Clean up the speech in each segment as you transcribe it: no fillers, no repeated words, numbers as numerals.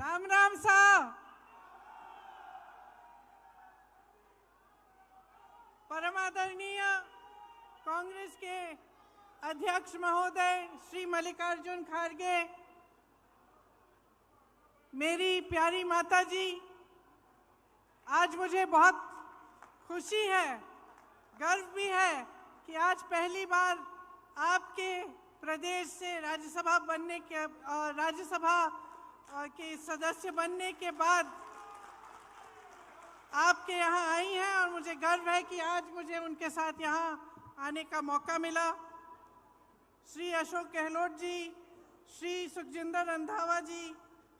राम राम साहब। परम आदरणीय कांग्रेस के अध्यक्ष महोदय श्री मल्लिकार्जुन खड़गे, मेरी प्यारी माता जी, आज मुझे बहुत खुशी है, गर्व भी है कि आज पहली बार आपके प्रदेश से राज्यसभा के सदस्य बनने के बाद आपके यहाँ आई हैं और मुझे गर्व है कि आज मुझे उनके साथ यहाँ आने का मौका मिला। श्री अशोक गहलोत जी, श्री सुखजिंदर रंधावा जी,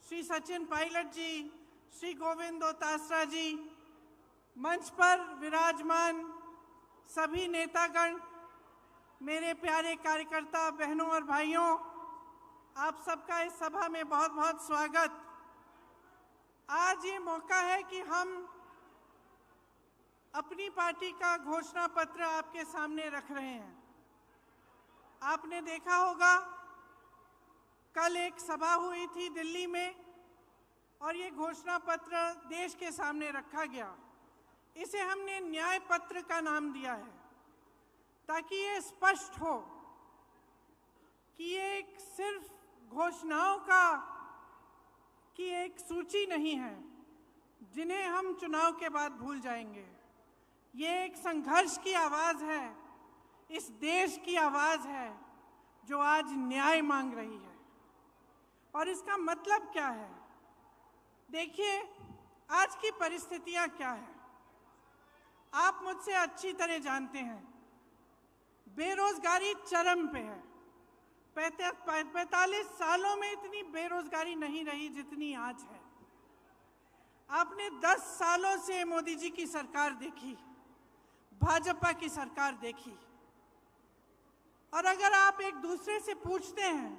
श्री सचिन पायलट जी, श्री गोविंद दोतासरा जी, मंच पर विराजमान सभी नेतागण, मेरे प्यारे कार्यकर्ता बहनों और भाइयों, आप सबका इस सभा में बहुत बहुत स्वागत। आज ये मौका है कि हम अपनी पार्टी का घोषणा पत्र आपके सामने रख रहे हैं। आपने देखा होगा कल एक सभा हुई थी दिल्ली में और ये घोषणा पत्र देश के सामने रखा गया। इसे हमने न्याय पत्र का नाम दिया है ताकि ये स्पष्ट हो कि ये एक सिर्फ घोषणाओं की एक सूची नहीं है जिन्हें हम चुनाव के बाद भूल जाएंगे। ये एक संघर्ष की आवाज़ है, इस देश की आवाज़ है जो आज न्याय मांग रही है। और इसका मतलब क्या है? देखिए, आज की परिस्थितियां क्या है, आप मुझसे अच्छी तरह जानते हैं। बेरोजगारी चरम पे है। 45 सालों में इतनी बेरोजगारी नहीं रही जितनी आज है। आपने 10 सालों से मोदी जी की सरकार देखी, भाजपा की सरकार देखी, और अगर आप एक दूसरे से पूछते हैं,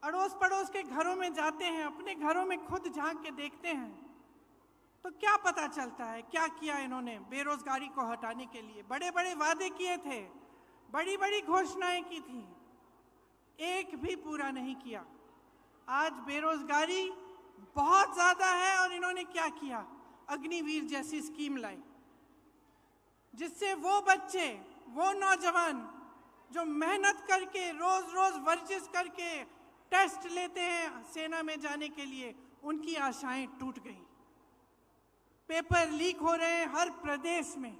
अड़ोस पड़ोस के घरों में जाते हैं, अपने घरों में खुद झांक के देखते हैं, तो क्या पता चलता है क्या किया इन्होंने बेरोजगारी को हटाने के लिए? बड़े बड़े वादे किए थे, बड़ी बड़ी घोषणाएं की थी, एक भी पूरा नहीं किया। आज बेरोजगारी बहुत ज्यादा है और इन्होंने क्या किया? अग्निवीर जैसी स्कीम लाई जिससे वो बच्चे, वो नौजवान जो मेहनत करके रोज रोज वर्जिश करके टेस्ट लेते हैं सेना में जाने के लिए, उनकी आशाएं टूट गई। पेपर लीक हो रहे हैं हर प्रदेश में।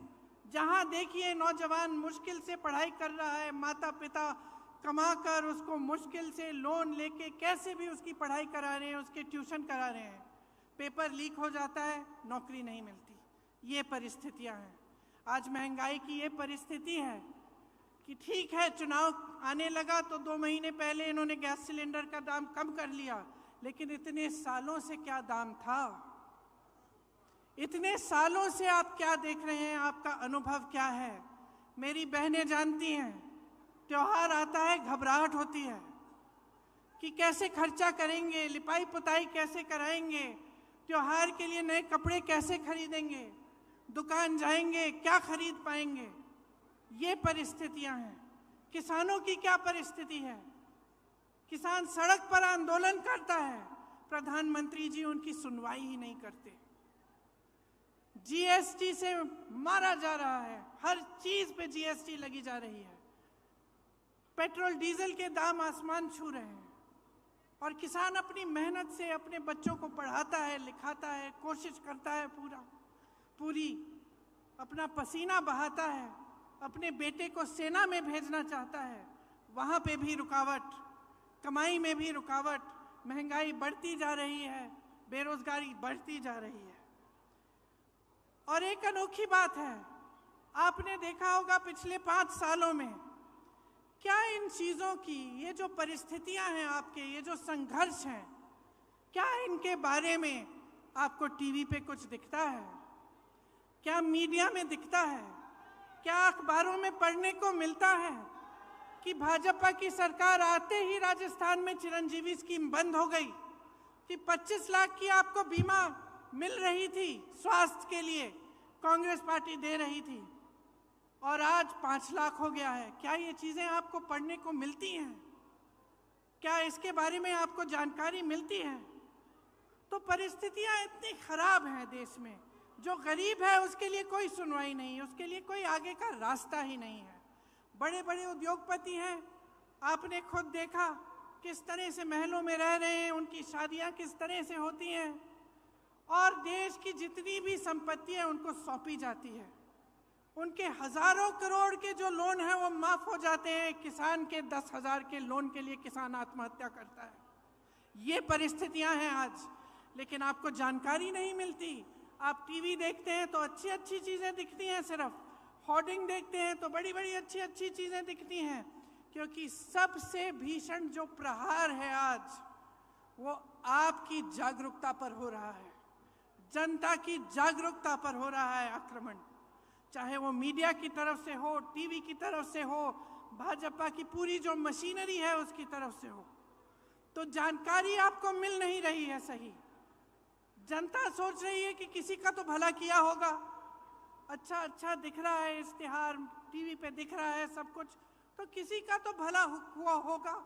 जहां देखिए नौजवान मुश्किल से पढ़ाई कर रहा है, माता पिता कमाकर उसको मुश्किल से लोन लेके कैसे भी उसकी पढ़ाई करा रहे हैं, उसके ट्यूशन करा रहे हैं, पेपर लीक हो जाता है, नौकरी नहीं मिलती। ये परिस्थितियां हैं। आज महंगाई की ये परिस्थिति है कि ठीक है, चुनाव आने लगा तो 2 महीने पहले इन्होंने गैस सिलेंडर का दाम कम कर लिया, लेकिन इतने सालों से क्या दाम था? इतने सालों से आप क्या देख रहे हैं? आपका अनुभव क्या है? मेरी बहनें जानती हैं, त्योहार आता है घबराहट होती है कि कैसे खर्चा करेंगे, लिपाई पुताई कैसे कराएंगे, त्योहार के लिए नए कपड़े कैसे खरीदेंगे, दुकान जाएंगे क्या खरीद पाएंगे। ये परिस्थितियां हैं। किसानों की क्या परिस्थिति है? किसान सड़क पर आंदोलन करता है, प्रधानमंत्री जी उनकी सुनवाई ही नहीं करते। जीएसटी से मारा जा रहा है, हर चीज पे जीएसटी लगी जा रही है, पेट्रोल डीजल के दाम आसमान छू रहे हैं, और किसान अपनी मेहनत से अपने बच्चों को पढ़ाता है, लिखाता है, कोशिश करता है, पूरी अपना पसीना बहाता है, अपने बेटे को सेना में भेजना चाहता है, वहाँ पे भी रुकावट, कमाई में भी रुकावट, महंगाई बढ़ती जा रही है, बेरोजगारी बढ़ती जा रही है। और एक अनोखी बात है, आपने देखा होगा पिछले 5 सालों में क्या इन चीज़ों की, ये जो परिस्थितियां हैं आपके, ये जो संघर्ष हैं, क्या इनके बारे में आपको टीवी पे कुछ दिखता है? क्या मीडिया में दिखता है? क्या अखबारों में पढ़ने को मिलता है कि भाजपा की सरकार आते ही राजस्थान में चिरंजीवी स्कीम बंद हो गई, कि 25 लाख की आपको बीमा मिल रही थी स्वास्थ्य के लिए, कांग्रेस पार्टी दे रही थी, और आज 5 लाख हो गया है? क्या ये चीजें आपको पढ़ने को मिलती हैं? क्या इसके बारे में आपको जानकारी मिलती है? तो परिस्थितियां इतनी खराब हैं देश में, जो गरीब है उसके लिए कोई सुनवाई नहीं है, उसके लिए कोई आगे का रास्ता ही नहीं है। बड़े बड़े उद्योगपति हैं, आपने खुद देखा किस तरह से महलों में रह रहे हैं, उनकी शादियां किस तरह से होती हैं, और देश की जितनी भी संपत्ति है उनको सौंपी जाती है। उनके हजारों करोड़ के जो लोन है वो माफ हो जाते हैं। किसान के 10,000 के लोन के लिए किसान आत्महत्या करता है। ये परिस्थितियां हैं आज, लेकिन आपको जानकारी नहीं मिलती। आप टीवी देखते हैं तो अच्छी अच्छी चीजें दिखती हैं, सिर्फ होर्डिंग देखते हैं तो बड़ी बड़ी अच्छी अच्छी चीजें दिखती हैं, क्योंकि सबसे भीषण जो प्रहार है आज वो आपकी जागरूकता पर हो रहा है, जनता की जागरूकता पर हो रहा है आक्रमण। चाहे वो मीडिया की तरफ से हो, टीवी की तरफ से हो, भाजपा की पूरी जो मशीनरी है उसकी तरफ से हो। तो जानकारी आपको मिल नहीं रही है सही। जनता सोच रही है कि किसी का तो भला किया होगा, अच्छा अच्छा दिख रहा है, इश्तिहार टीवी पे दिख रहा है सब कुछ, तो किसी का तो भला हुआ होगा,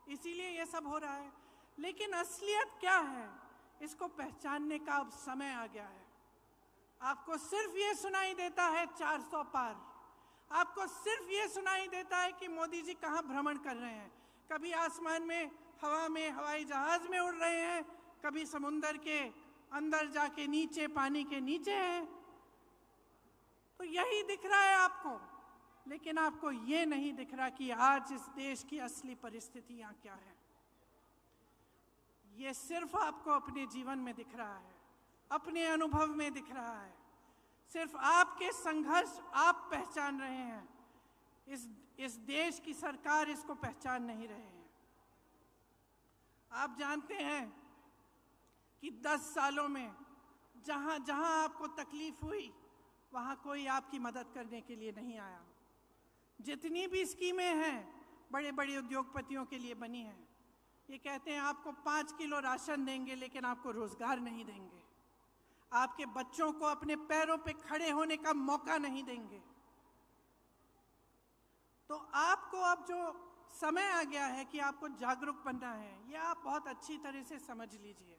इसीलिए ये सब हो रहा है। लेकिन असलियत क्या है, इसको पहचानने का अब समय आ गया है। आपको सिर्फ ये सुनाई देता है 400 पार, आपको सिर्फ ये सुनाई देता है कि मोदी जी कहाँ भ्रमण कर रहे हैं। कभी आसमान में, हवा में, हवाई जहाज में उड़ रहे हैं, कभी समुंदर के अंदर जाके नीचे, पानी के नीचे हैं। तो यही दिख रहा है आपको, लेकिन आपको ये नहीं दिख रहा कि आज इस देश की असली परिस्थितियां क्या है। ये सिर्फ आपको अपने जीवन में दिख रहा है, अपने अनुभव में दिख रहा है, सिर्फ आपके संघर्ष आप पहचान रहे हैं। इस देश की सरकार इसको पहचान नहीं रहे हैं। आप जानते हैं कि 10 सालों में जहां जहां आपको तकलीफ हुई वहां कोई आपकी मदद करने के लिए नहीं आया। जितनी भी स्कीमें हैं बड़े बड़े उद्योगपतियों के लिए बनी हैं, ये कहते हैं आपको 5 किलो राशन देंगे, लेकिन आपको रोजगार नहीं देंगे, आपके बच्चों को अपने पैरों पे खड़े होने का मौका नहीं देंगे। तो आपको अब जो समय आ गया है कि आपको जागरूक बनना है, ये आप बहुत अच्छी तरह से समझ लीजिए।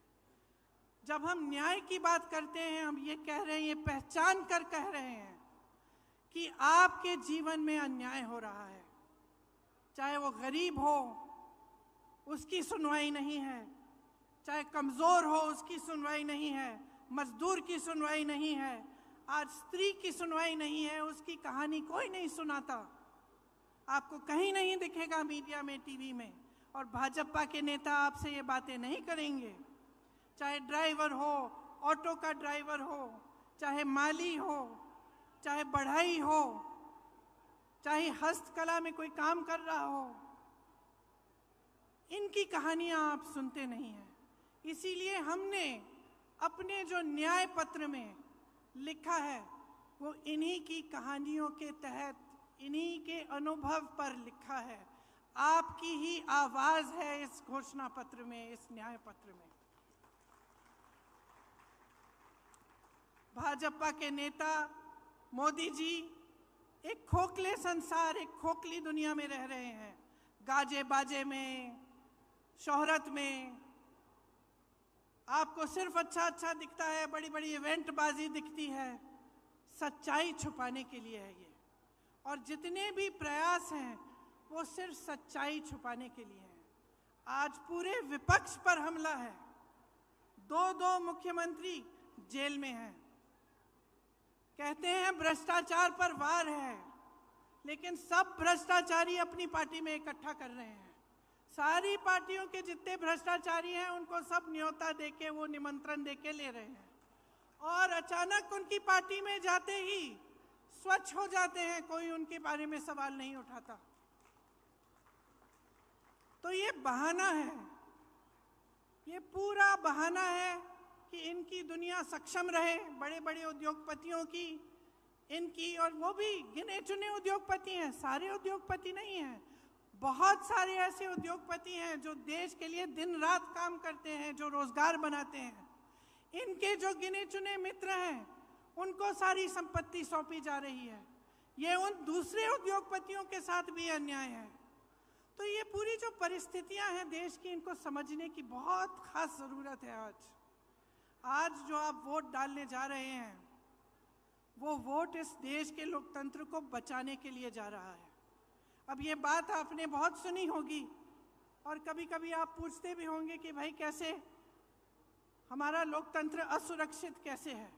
जब हम न्याय की बात करते हैं, हम ये कह रहे हैं, ये पहचान कर कह रहे हैं कि आपके जीवन में अन्याय हो रहा है। चाहे वो गरीब हो, उसकी सुनवाई नहीं है, चाहे कमजोर हो, उसकी सुनवाई नहीं है, मजदूर की सुनवाई नहीं है, आज स्त्री की सुनवाई नहीं है, उसकी कहानी कोई नहीं सुनाता। आपको कहीं नहीं दिखेगा मीडिया में, टीवी में। और भाजपा के नेता आपसे ये बातें नहीं करेंगे। चाहे ड्राइवर हो, ऑटो का ड्राइवर हो, चाहे माली हो, चाहे बढ़ई हो, चाहे हस्तकला में कोई काम कर रहा हो, इनकी कहानियां आप सुनते नहीं हैं। इसीलिए हमने अपने जो न्याय पत्र में लिखा है वो इन्हीं की कहानियों के तहत, इन्हीं के अनुभव पर लिखा है। आपकी ही आवाज है इस घोषणा पत्र में, इस न्याय पत्र में। भाजपा के नेता मोदी जी एक खोखले संसार, एक खोखली दुनिया में रह रहे हैं। गाजे बाजे में, शोहरत में आपको सिर्फ अच्छा अच्छा दिखता है, बड़ी बड़ी इवेंट बाजी दिखती है। सच्चाई छुपाने के लिए है ये, और जितने भी प्रयास हैं वो सिर्फ सच्चाई छुपाने के लिए हैं। आज पूरे विपक्ष पर हमला है, 2 मुख्यमंत्री जेल में हैं। कहते हैं भ्रष्टाचार पर वार है, लेकिन सब भ्रष्टाचारी अपनी पार्टी में इकट्ठा कर रहे हैं। सारी पार्टियों के जितने भ्रष्टाचारी हैं उनको सब न्योता देके, वो निमंत्रण देके ले रहे हैं, और अचानक उनकी पार्टी में जाते ही स्वच्छ हो जाते हैं, कोई उनके बारे में सवाल नहीं उठाता। तो ये बहाना है, ये पूरा बहाना है कि इनकी दुनिया सक्षम रहे, बड़े बड़े उद्योगपतियों की, इनकी, और वो भी गिने चुने उद्योगपति हैं, सारे उद्योगपति नहीं हैं। बहुत सारे ऐसे उद्योगपति हैं जो देश के लिए दिन रात काम करते हैं, जो रोजगार बनाते हैं। इनके जो गिने चुने मित्र हैं उनको सारी संपत्ति सौंपी जा रही है। ये उन दूसरे उद्योगपतियों के साथ भी अन्याय है। तो ये पूरी जो परिस्थितियां हैं देश की, इनको समझने की बहुत खास ज़रूरत है। आज जो आप वोट डालने जा रहे हैं, वो वोट इस देश के लोकतंत्र को बचाने के लिए जा रहा है। अब ये बात आपने बहुत सुनी होगी और कभी कभी आप पूछते भी होंगे कि भाई कैसे हमारा लोकतंत्र असुरक्षित कैसे है।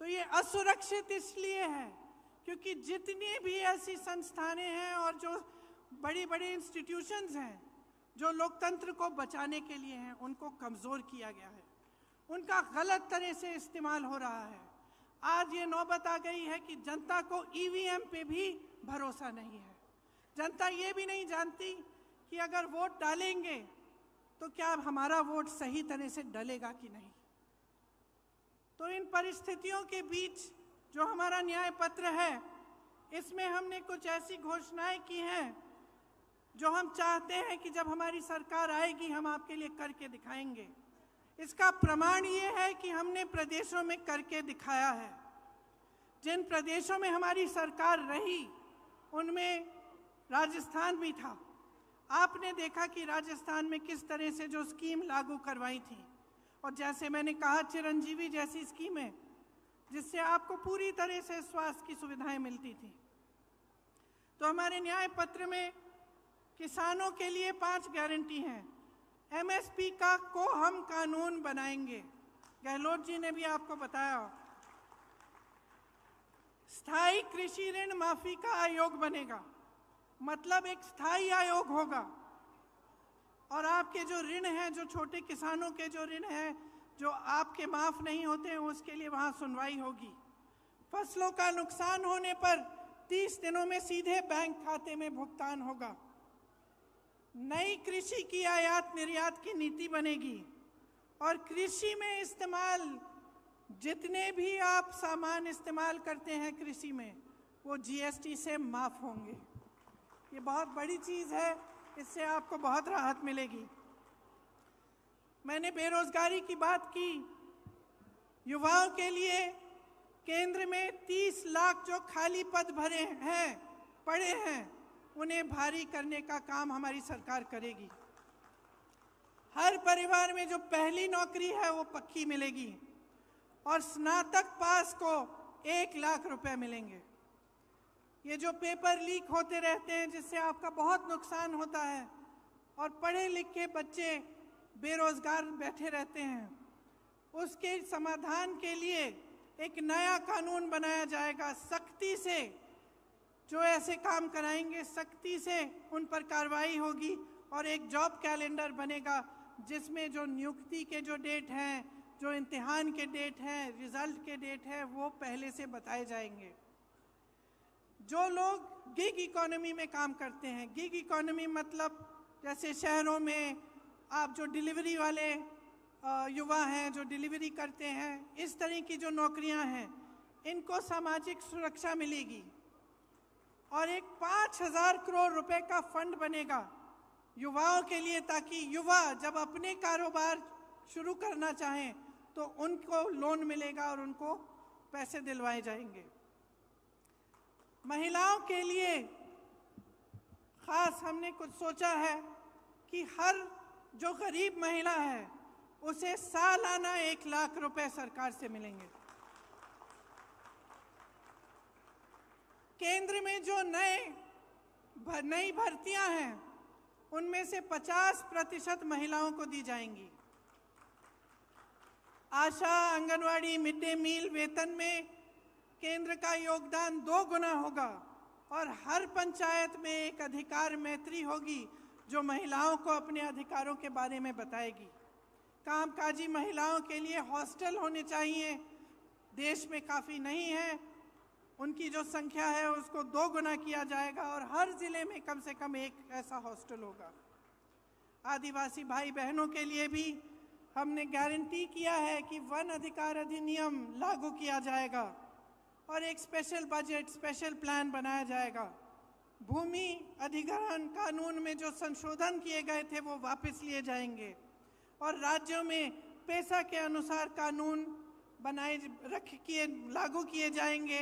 तो ये असुरक्षित इसलिए है क्योंकि जितनी भी ऐसी संस्थानें हैं और जो बड़ी बड़ी इंस्टीट्यूशंस हैं जो लोकतंत्र को बचाने के लिए हैं, उनको कमज़ोर किया गया है, उनका गलत तरह से इस्तेमाल हो रहा है। आज ये नौबत आ गई है कि जनता को ईवीएम पे भी भरोसा नहीं है। जनता ये भी नहीं जानती कि अगर वोट डालेंगे तो क्या हमारा वोट सही तरह से डलेगा कि नहीं। तो इन परिस्थितियों के बीच जो हमारा न्याय पत्र है, इसमें हमने कुछ ऐसी घोषणाएं की हैं जो हम चाहते हैं कि जब हमारी सरकार आएगी हम आपके लिए करके दिखाएंगे। इसका प्रमाण ये है कि हमने प्रदेशों में करके दिखाया है। जिन प्रदेशों में हमारी सरकार रही उनमें राजस्थान भी था। आपने देखा कि राजस्थान में किस तरह से जो स्कीम लागू करवाई थी, और जैसे मैंने कहा चिरंजीवी जैसी स्कीमें जिससे आपको पूरी तरह से स्वास्थ्य की सुविधाएं मिलती थी। तो हमारे न्याय पत्र में किसानों के लिए 5 गारंटी हैं। एमएसपी को हम कानून बनाएंगे, गहलोत जी ने भी आपको बताया। स्थायी कृषि ऋण माफी का आयोग बनेगा, मतलब एक स्थायी आयोग होगा और आपके जो ऋण हैं, जो छोटे किसानों के जो ऋण हैं जो आपके माफ नहीं होते हैं, उसके लिए वहां सुनवाई होगी। फसलों का नुकसान होने पर 30 दिनों में सीधे बैंक खाते में भुगतान होगा। नई कृषि की आयात निर्यात की नीति बनेगी और कृषि में इस्तेमाल जितने भी आप सामान इस्तेमाल करते हैं कृषि में, वो जीएसटी से माफ होंगे। ये बहुत बड़ी चीज़ है, इससे आपको बहुत राहत मिलेगी। मैंने बेरोजगारी की बात की। युवाओं के लिए केंद्र में 30 लाख जो खाली पद भरे हैं, पड़े हैं, उन्हें भारी करने का काम हमारी सरकार करेगी। हर परिवार में जो पहली नौकरी है वो पक्की मिलेगी और स्नातक पास को 1 लाख रुपए मिलेंगे। ये जो पेपर लीक होते रहते हैं जिससे आपका बहुत नुकसान होता है और पढ़े लिखे बच्चे बेरोजगार बैठे रहते हैं, उसके समाधान के लिए एक नया कानून बनाया जाएगा। सख्ती से जो ऐसे काम कराएंगे, सख्ती से उन पर कार्रवाई होगी और एक जॉब कैलेंडर बनेगा जिसमें जो नियुक्ति के जो डेट हैं, जो इम्तिहान के डेट हैं, रिजल्ट के डेट हैं, वो पहले से बताए जाएंगे। जो लोग गिग इकोनॉमी में काम करते हैं, गिग इकोनॉमी मतलब जैसे शहरों में आप जो डिलीवरी वाले युवा हैं जो डिलीवरी करते हैं, इस तरह की जो नौकरियां हैं, इनको सामाजिक सुरक्षा मिलेगी और एक 5,000 करोड़ रुपए का फंड बनेगा युवाओं के लिए, ताकि युवा जब अपने कारोबार शुरू करना चाहें तो उनको लोन मिलेगा और उनको पैसे दिलवाए जाएंगे। महिलाओं के लिए खास हमने कुछ सोचा है कि हर जो गरीब महिला है उसे सालाना 1 लाख रुपए सरकार से मिलेंगे। केंद्र में जो नई भर्तियां हैं उनमें से 50% महिलाओं को दी जाएंगी। आशा, आंगनवाड़ी, मिड डे मील वेतन में केंद्र का योगदान 2 गुना होगा और हर पंचायत में एक अधिकार मैत्री होगी जो महिलाओं को अपने अधिकारों के बारे में बताएगी। कामकाजी महिलाओं के लिए हॉस्टल होने चाहिए, देश में काफ़ी नहीं है, उनकी जो संख्या है उसको 2 गुना किया जाएगा और हर जिले में कम से कम एक ऐसा हॉस्टल होगा। आदिवासी भाई बहनों के लिए भी हमने गारंटी किया है कि वन अधिकार अधिनियम लागू किया जाएगा और एक स्पेशल बजट, स्पेशल प्लान बनाया जाएगा। भूमि अधिग्रहण कानून में जो संशोधन किए गए थे वो वापस लिए जाएंगे और राज्यों में पैसा के अनुसार कानून लागू किए जाएंगे,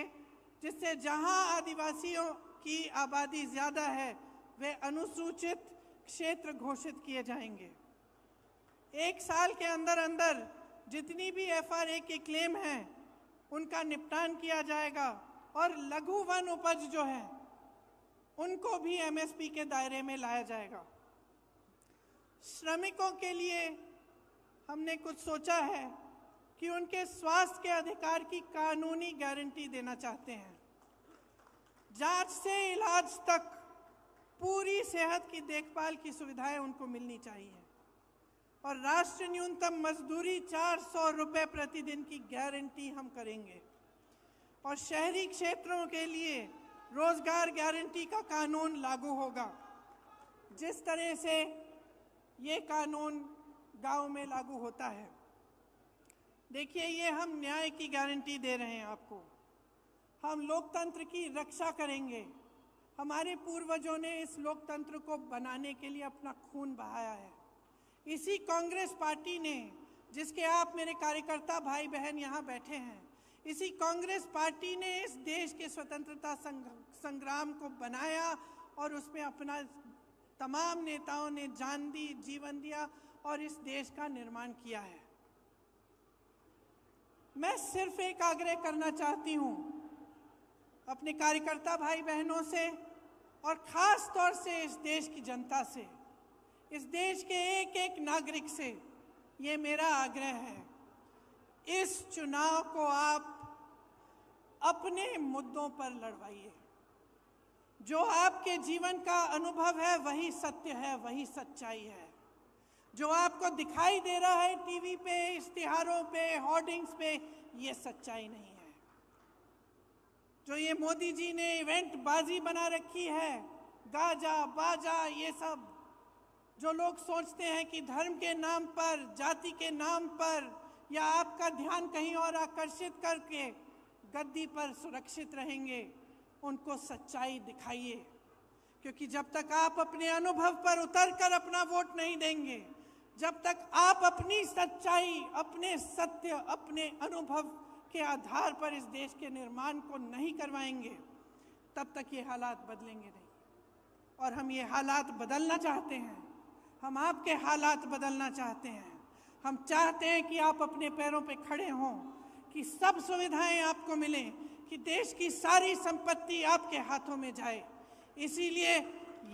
जिससे जहां आदिवासियों की आबादी ज़्यादा है वे अनुसूचित क्षेत्र घोषित किए जाएंगे। 1 साल के अंदर अंदर जितनी भी FRA के क्लेम हैं उनका निपटान किया जाएगा और लघु वन उपज जो है उनको भी MSP के दायरे में लाया जाएगा। श्रमिकों के लिए हमने कुछ सोचा है कि उनके स्वास्थ्य के अधिकार की कानूनी गारंटी देना चाहते हैं। जांच से इलाज तक पूरी सेहत की देखभाल की सुविधाएं उनको मिलनी चाहिए और राष्ट्रीय न्यूनतम मजदूरी 400 रुपये प्रतिदिन की गारंटी हम करेंगे। और शहरी क्षेत्रों के लिए रोजगार गारंटी का कानून लागू होगा, जिस तरह से ये कानून गांव में लागू होता है। देखिए, ये हम न्याय की गारंटी दे रहे हैं आपको। हम लोकतंत्र की रक्षा करेंगे। हमारे पूर्वजों ने इस लोकतंत्र को बनाने के लिए अपना खून बहाया है। इसी कांग्रेस पार्टी ने, जिसके आप मेरे कार्यकर्ता भाई बहन यहाँ बैठे हैं, इसी कांग्रेस पार्टी ने इस देश के स्वतंत्रता संग्राम को बनाया और उसमें अपना तमाम नेताओं ने जान दी, जीवन दिया और इस देश का निर्माण किया है। मैं सिर्फ एक आग्रह करना चाहती हूँ अपने कार्यकर्ता भाई बहनों से और खास तौर से इस देश की जनता से, इस देश के एक एक नागरिक से ये मेरा आग्रह है, इस चुनाव को आप अपने मुद्दों पर लड़वाइए। जो आपके जीवन का अनुभव है वही सत्य है, वही सच्चाई है। जो आपको दिखाई दे रहा है टीवी पे, इश्तिहारों पे, होर्डिंग्स पे, ये सच्चाई नहीं है। जो ये मोदी जी ने इवेंट बाजी बना रखी है, गाजा बाजा, ये सब जो लोग सोचते हैं कि धर्म के नाम पर, जाति के नाम पर या आपका ध्यान कहीं और आकर्षित करके गद्दी पर सुरक्षित रहेंगे, उनको सच्चाई दिखाइए। क्योंकि जब तक आप अपने अनुभव पर उतरकर अपना वोट नहीं देंगे, जब तक आप अपनी सच्चाई, अपने सत्य, अपने अनुभव के आधार पर इस देश के निर्माण को नहीं करवाएंगे, तब तक ये हालात बदलेंगे नहीं। और हम ये हालात बदलना चाहते हैं। हम आपके हालात बदलना चाहते हैं। हम चाहते हैं कि आप अपने पैरों पे खड़े हों, कि सब सुविधाएं आपको मिलें, कि देश की सारी संपत्ति आपके हाथों में जाए। इसीलिए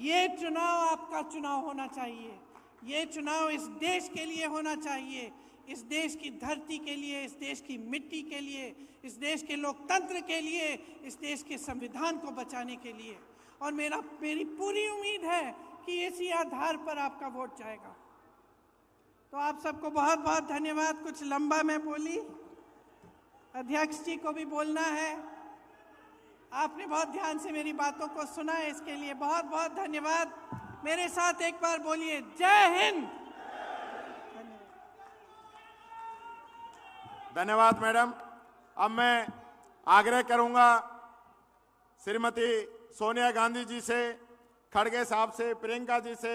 ये चुनाव आपका चुनाव होना चाहिए। ये चुनाव इस देश के लिए होना चाहिए, इस देश की धरती के लिए, इस देश की मिट्टी के लिए, इस देश के लोकतंत्र के लिए, इस देश के संविधान को बचाने के लिए। और मेरी पूरी उम्मीद है कि इसी आधार पर आपका वोट जाएगा। तो आप सबको बहुत बहुत धन्यवाद। कुछ लंबा मैं बोली, अध्यक्ष जी को भी बोलना है। आपने बहुत ध्यान से मेरी बातों को सुना है, इसके लिए बहुत बहुत धन्यवाद। मेरे साथ एक बार बोलिए, जय हिंद। धन्यवाद मैडम। अब मैं आग्रह करूंगा श्रीमती सोनिया गांधी जी से, खड़गे साहब से, प्रियंका जी से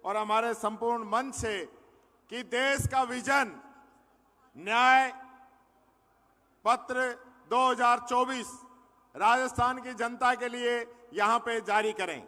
और हमारे संपूर्ण मंच से कि देश का विजन न्याय पत्र 2024 राजस्थान की जनता के लिए यहां पे जारी करें।